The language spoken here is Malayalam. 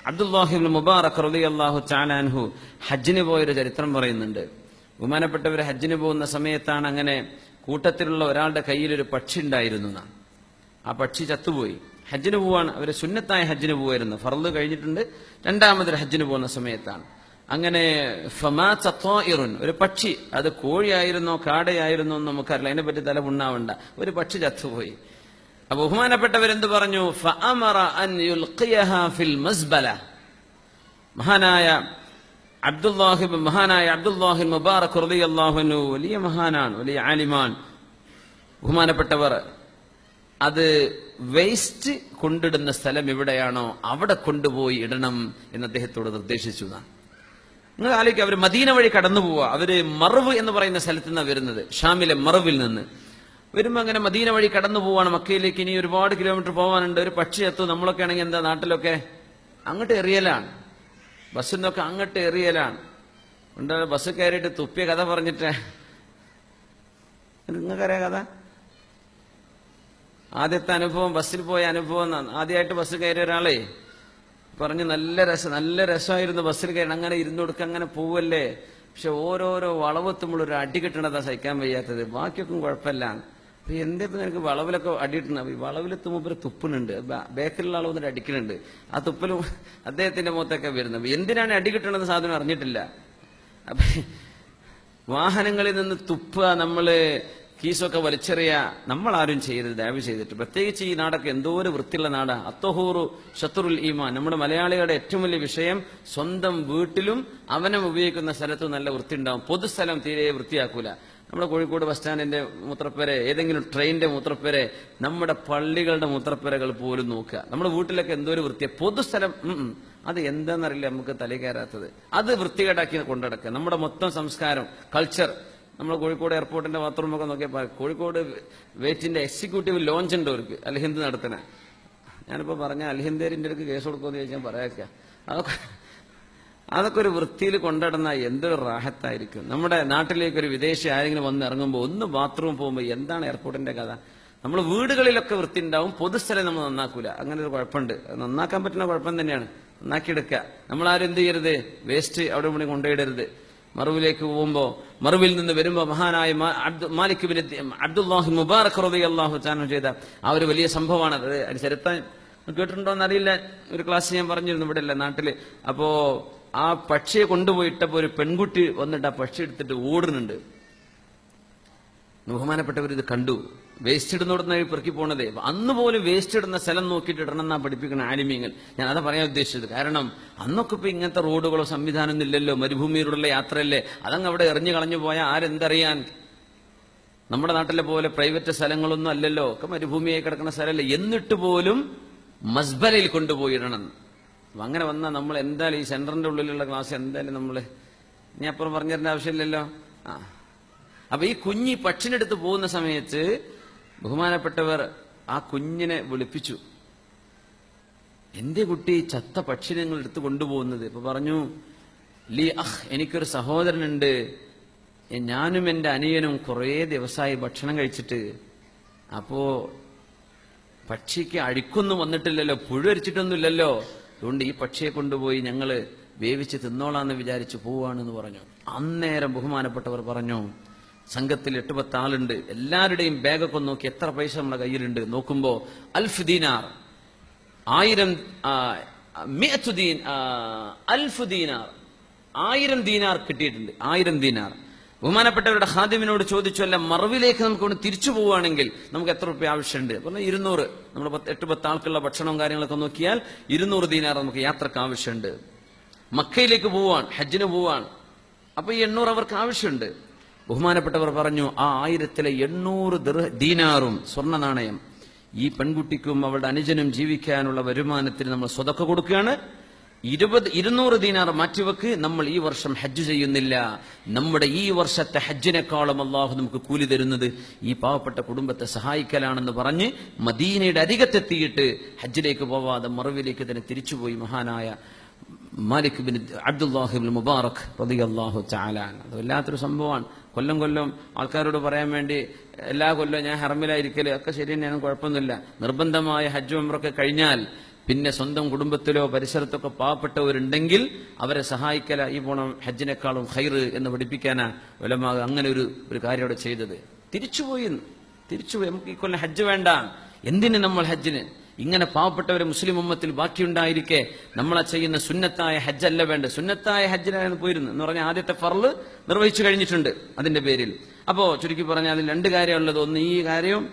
അബ്ദുല്ലാഹി ഇബ്നു മുബാറക് റളിയല്ലാഹു തആല അൻഹു ഹജ്ജിന് പോയൊരു ചരിത്രം പറയുന്നുണ്ട്. ബഹുമാനപ്പെട്ടവർ ഹജ്ജിന് പോകുന്ന സമയത്താണ് അങ്ങനെ കൂട്ടത്തിലുള്ള ഒരാളുടെ കയ്യിൽ ഒരു പക്ഷി ഉണ്ടായിരുന്നു. ആ പക്ഷി ചത്തുപോയി. ഹജ്ജിന് പോവാണ്, അവര് സുന്നത്തായ ഹജ്ജിന് പോവായിരുന്നു, ഫർള് കഴിഞ്ഞിട്ടുണ്ട്, രണ്ടാമതൊരു ഹജ്ജിന് പോകുന്ന സമയത്താണ്. അങ്ങനെ ഫമാത ത്വാഇറുൻ, ഒരു പക്ഷി, അത് കോഴിയായിരുന്നോ കാടയായിരുന്നോ എന്ന് നമുക്കറിയില്ല, അതിനെപ്പറ്റി തല പുണ്ണാവണ്ട, ഒരു പക്ഷി ചത്തുപോയി. അപ്പൊ ബഹുമാനപ്പെട്ടവരെന്ത് പറഞ്ഞു? ഫഅമറ അൻ യുൽഖിയഹാ ഫിൽ മസ്ബല. മഹാനായ അബ്ദുല്ലാഹി മുബാറക് റളിയല്ലാഹു അൻഹു വലിയ മഹാനാണ്, വലിയ ആലിമാൻ. ബഹുമാനപ്പെട്ടവർ അത് വേസ്റ്റ് കൊണ്ടിടുന്ന സ്ഥലം എവിടെയാണോ അവിടെ കൊണ്ടുപോയി ഇടണം എന്ന് അദ്ദേഹത്തോട് നിർദ്ദേശിച്ചു. നിങ്ങൾ ആലോചിക്കുക, അവര് മദീന വഴി കടന്നു പോവുക. അവര് മർവ് എന്ന് പറയുന്ന സ്ഥലത്ത് നിന്നാണ് വരുന്നത്, ഷാമിലെ മർവിൽ നിന്ന് വരുമ്പോ അങ്ങനെ മദീന വഴി കടന്നു പോവാണ് മക്കയിലേക്ക്. ഇനി ഒരുപാട് കിലോമീറ്റർ പോകാനുണ്ട്. ഒരു പക്ഷി എത്തും. നമ്മളൊക്കെ ആണെങ്കിൽ എന്താ, നാട്ടിലൊക്കെ അങ്ങോട്ട് എറിയലാണ്, ബസ്സിൽ നിന്നൊക്കെ അങ്ങോട്ട് എറിയലാണ്. ഉണ്ട് ബസ് കയറിയിട്ട് തുപ്പിയ കഥ പറഞ്ഞിട്ട്, നിങ്ങൾക്കറിയാം കഥ? ആദ്യത്തെ അനുഭവം, ബസ്സിൽ പോയ അനുഭവം. ആദ്യമായിട്ട് ബസ് കയറിയ ഒരാളെ പറഞ്ഞു, നല്ല രസമായിരുന്നു ബസ്സിൽ കയറി, അങ്ങനെ ഇരുന്നു കൊടുക്കുക, അങ്ങനെ പോവല്ലേ. പക്ഷെ ഓരോരോ വളവെത്തുമ്പോൾ ഒരു അടി കിട്ടണതാ സഹിക്കാൻ വയ്യാത്തത്, ബാക്കിയൊക്കെ കുഴപ്പമില്ല. അപ്പൊ എന്റെ ഇപ്പൊ നിനക്ക് വളവിലൊക്കെ അടി കിട്ടണം. ഈ വളവിലെത്തുമ്പോൾ തുപ്പുന്നുണ്ട്, ബേക്കറിലുള്ള ആൾ വന്നിട്ട് അടിക്കുന്നുണ്ട്. ആ തുപ്പലും അദ്ദേഹത്തിന്റെ മുഖത്തൊക്കെ വരുന്നത്. എന്തിനാണ് അടി കിട്ടണമെന്ന് സാധനം അറിഞ്ഞിട്ടില്ല. അപ്പൊ വാഹനങ്ങളിൽ നിന്ന് തുപ്പുക, നമ്മള് കീസൊക്കെ വലിച്ചെറിയ, നമ്മൾ ആരും ചെയ്യരുത് ദയവ് ചെയ്തിട്ട്. പ്രത്യേകിച്ച് ഈ നാടൊക്കെ എന്തോ ഒരു വൃത്തിയുള്ള നാടാ. അത്തഹൂറു ഷത്റുൽ ഈമാൻ. നമ്മുടെ മലയാളികളുടെ ഏറ്റവും വലിയ വിഷയം, സ്വന്തം വീട്ടിലും അവനം ഉപയോഗിക്കുന്ന സ്ഥലത്തും നല്ല വൃത്തി ഉണ്ടാവും. പൊതുസ്ഥലം തീരെ വൃത്തിയാക്കൂല. നമ്മുടെ കോഴിക്കോട് ബസ് സ്റ്റാൻഡിന്റെ മൂത്രപ്പുര, ഏതെങ്കിലും ട്രെയിനിന്റെ മൂത്രപ്പുര, നമ്മുടെ പള്ളികളുടെ മൂത്രപ്പുരകൾ പോലും നോക്കുക. നമ്മുടെ വീട്ടിലൊക്കെ എന്തോ ഒരു വൃത്തിയാണ്. പൊതുസ്ഥലം അത് എന്താണെന്നറിയില്ല, നമുക്ക് തല കയറാത്തത്. അത് വൃത്തികേടാക്കി കൊണ്ടുനടക്കുക. നമ്മുടെ മൊത്തം സംസ്കാരം, കൾച്ചർ. നമ്മൾ കോഴിക്കോട് എയർപോർട്ടിന്റെ ബാത്റൂമൊക്കെ നോക്കിയാൽ, കോഴിക്കോട് വേറ്റിന്റെ എക്സിക്യൂട്ടീവ് ലോഞ്ച് ഉണ്ട് അവർക്ക്, അൽഹിന്ദ് നടത്തുന്ന. ഞാനിപ്പോ പറഞ്ഞ അൽഹിന്ദേരിന്റെ അടുക്ക് കേസ് കൊടുക്കുമെന്ന് ചോദിച്ചാൽ പറയാക്ക. അതൊക്കെ ഒരു വൃത്തിയിൽ കൊണ്ടിടുന്ന എന്തൊരു റാഹത്തായിരിക്കും. നമ്മുടെ നാട്ടിലേക്ക് ഒരു വിദേശി ആരെങ്കിലും വന്ന് ഇറങ്ങുമ്പോൾ ഒന്ന് ബാത്റൂം പോകുമ്പോൾ എന്താണ് എയർപോർട്ടിന്റെ കഥ? നമ്മൾ വീടുകളിലൊക്കെ വൃത്തി ഉണ്ടാവും, പൊതുസ്ഥലം നമ്മൾ നന്നാക്കൂല. അങ്ങനെ ഒരു കുഴപ്പമുണ്ട്. നന്നാക്കാൻ പറ്റുന്ന കുഴപ്പം തന്നെയാണ്, നന്നാക്കിയെടുക്കുക. നമ്മളാരും എന്ത് ചെയ്യരുത്, വേസ്റ്റ് അവിടെ ഇവിടെ കൊണ്ടുപോയിടരുത്. മറുവിലേക്ക് പോകുമ്പോ, മറുവിൽ നിന്ന് വരുമ്പോ മഹാനായ മാലിക് ബിൻ അബ്ദുല്ലാഹി മുബാറക് റളിയല്ലാഹു തആല ചെയ്ത ആ ഒരു വലിയ സംഭവമാണ്. അത് ചരിത്രം കേട്ടിട്ടുണ്ടോന്ന് അറിയില്ല, ഒരു ക്ലാസ് ഞാൻ പറഞ്ഞിരുന്നു ഇവിടെ അല്ല നാട്ടില്. അപ്പോ ആ പക്ഷിയെ കൊണ്ടുപോയിട്ടപ്പോ ഒരു പെൺകുട്ടി വന്നിട്ട് ആ പക്ഷി എടുത്തിട്ട് ഓടുന്നുണ്ട്. ബഹുമാനപ്പെട്ടവർ ഇത് കണ്ടു. വേസ്റ്റ് ഇടുന്നോടുന്ന പെറുക്കി പോണതേ. അന്ന് പോലും വേസ്റ്റ് ഇടുന്ന സ്ഥലം നോക്കിയിട്ട് ഇടണം എന്നാ പഠിപ്പിക്കുന്ന ആലിമീങ്ങൾ. ഞാൻ അതാ പറയാൻ ഉദ്ദേശിച്ചത്. കാരണം അന്നൊക്കെ ഇപ്പൊ ഇങ്ങനത്തെ റോഡുകളോ സംവിധാനമൊന്നും ഇല്ലല്ലോ, മരുഭൂമിയിലുള്ള യാത്രയല്ലേ. അതങ്ങ് അവിടെ എറിഞ്ഞു കളഞ്ഞു പോയാൽ ആരെന്തറിയാൻ? നമ്മുടെ നാട്ടിലെ പോലെ പ്രൈവറ്റ് സ്ഥലങ്ങളൊന്നും അല്ലല്ലോ, ഒക്കെ മരുഭൂമിയായി കിടക്കുന്ന സ്ഥലമല്ലേ. എന്നിട്ട് പോലും മസ്ബലയിൽ കൊണ്ടുപോയിടണം. അങ്ങനെ വന്നാൽ നമ്മൾ എന്തായാലും ഈ സെന്ററിന്റെ ഉള്ളിലുള്ള ക്ലാസ് എന്തായാലും നമ്മള് ഇനി അപ്പുറം പറഞ്ഞു തരേണ്ട ആവശ്യമില്ലല്ലോ. അപ്പൊ ഈ കുഞ്ഞി പക്ഷിനെടുത്ത് പോകുന്ന സമയത്ത് ബഹുമാനപ്പെട്ടവർ ആ കുഞ്ഞിനെ വിളിപ്പിച്ചു. എന്റെ കുട്ടി ചത്ത പക്ഷിനെ നിങ്ങൾ എടുത്ത് കൊണ്ടുപോകുന്നത്? ഇപ്പൊ പറഞ്ഞു, ലീ എനിക്കൊരു സഹോദരനുണ്ട്, ഞാനും എന്റെ അനിയനും കുറേ ദിവസമായി ഭക്ഷണം കഴിച്ചിട്ട്. അപ്പോ പക്ഷിക്ക് അഴിക്കൊന്നും വന്നിട്ടില്ലല്ലോ, പുഴുവരിച്ചിട്ടൊന്നുമില്ലല്ലോ, അതുകൊണ്ട് ഈ പക്ഷിയെ കൊണ്ടുപോയി ഞങ്ങള് വേവിച്ച് തിന്നോളാന്ന് വിചാരിച്ച് പോവാണെന്ന് പറഞ്ഞു. അന്നേരം ബഹുമാനപ്പെട്ടവർ പറഞ്ഞു, സംഘത്തിൽ 8-10 ആളുണ്ട്, എല്ലാവരുടെയും ബാഗൊക്കെ നോക്കി എത്ര പൈസ നമ്മുടെ കയ്യിലുണ്ട്. നോക്കുമ്പോ 1000 ദീനാർ, 1000 ദീനാർ കിട്ടിയിട്ടുണ്ട്. 1000 ദീനാർ. ബഹുമാനപ്പെട്ടവരുടെ ഖാദിമിനോട് ചോദിച്ചു, അല്ല മറവിലേക്ക് നമുക്ക് തിരിച്ചു പോവുകയാണെങ്കിൽ നമുക്ക് എത്ര റുപ്യ ആവശ്യമുണ്ട്? പറഞ്ഞു 200. നമ്മുടെ 8-10 ആൾക്കുള്ള ഭക്ഷണവും കാര്യങ്ങളൊക്കെ നോക്കിയാൽ 200 ദീനാർ നമുക്ക് യാത്രക്ക് ആവശ്യമുണ്ട്. മക്കയിലേക്ക് പോവാൻ, ഹജ്ജിന് പോവാൻ. അപ്പൊ ഈ 800 അവർക്ക് ആവശ്യമുണ്ട്. ബഹുമാനപ്പെട്ടവർ പറഞ്ഞു, ആ 1000 ദീനാറും സ്വർണ്ണ നാണയം ഈ പെൺകുട്ടിക്കും അവളുടെ അനുജനും ജീവിക്കാനുള്ള വരുമാനത്തിന് നമ്മൾ സ്വതക്ക കൊടുക്കുകയാണ്. 200 ദീനാർ മാറ്റിവെക്ക്, നമ്മൾ ഈ വർഷം ഹജ്ജ് ചെയ്യുന്നില്ല, നമ്മുടെ ഈ വർഷത്തെ ഹജ്ജിനെക്കാളും അള്ളാഹു നമുക്ക് കൂലി തരുന്നത് ഈ പാവപ്പെട്ട കുടുംബത്തെ സഹായിക്കലാണെന്ന് പറഞ്ഞ് മദീനയുടെ അരികത്തെത്തിയിട്ട് ഹജ്ജിലേക്ക് പോവാതെ മറവിലേക്ക് തന്നെ തിരിച്ചുപോയി മഹാനായ മാലിക് ബിൻ അബ്ദുല്ലാഹി ഇബ്നു മുബാറക് റളിയല്ലാഹു തആല. അത് വല്ലാത്തൊരു സംഭവമാണ്. കൊല്ലം കൊല്ലം ആൾക്കാരോട് പറയാൻ വേണ്ടി എല്ലാ കൊല്ലം ഞാൻ ഹറമിലായിരിക്കല് ഒക്കെ ശരി തന്നെയാണ്, കുഴപ്പമൊന്നുമില്ല. നിർബന്ധമായ ഹജ്ജ് ഉംറയൊക്കെ കഴിഞ്ഞാൽ പിന്നെ സ്വന്തം കുടുംബത്തിലോ പരിസരത്തൊക്കെ പാവപ്പെട്ടവരുണ്ടെങ്കിൽ അവരെ സഹായിക്കല ഈ പോണം ഹജ്ജിനേക്കാളും ഖൈറ് എന്ന് പഠിപ്പിക്കാനാ ഉലമാ അങ്ങനെ ഒരു കാര്യം അവിടെ ചെയ്തത്. തിരിച്ചുപോയി നമുക്ക് ഈ കൊല്ലം ഹജ്ജ് വേണ്ട. എന്തിന് നമ്മൾ ഹജ്ജിന്? ഇങ്ങനെ പാവപ്പെട്ടവരെ മുസ്ലിം ഉമ്മത്തിൽ ബാക്കിയുണ്ടായിരിക്കെ നമ്മളെ ചെയ്യുന്ന സുന്നത്തായ ഹജ്ജല്ല വേണ്ട. സുന്നത്തായ ഹജ്ജിനാണ് പോയിരുന്നു എന്ന് പറഞ്ഞാൽ ആദ്യത്തെ ഫർള് നിർവഹിച്ചു കഴിഞ്ഞിട്ടുണ്ട് അതിന്റെ പേരിൽ. അപ്പോ ചുരുക്കി പറഞ്ഞാൽ അതിൽ രണ്ട് കാര്യമുള്ളത്. ഒന്ന് ഈ കാര്യവും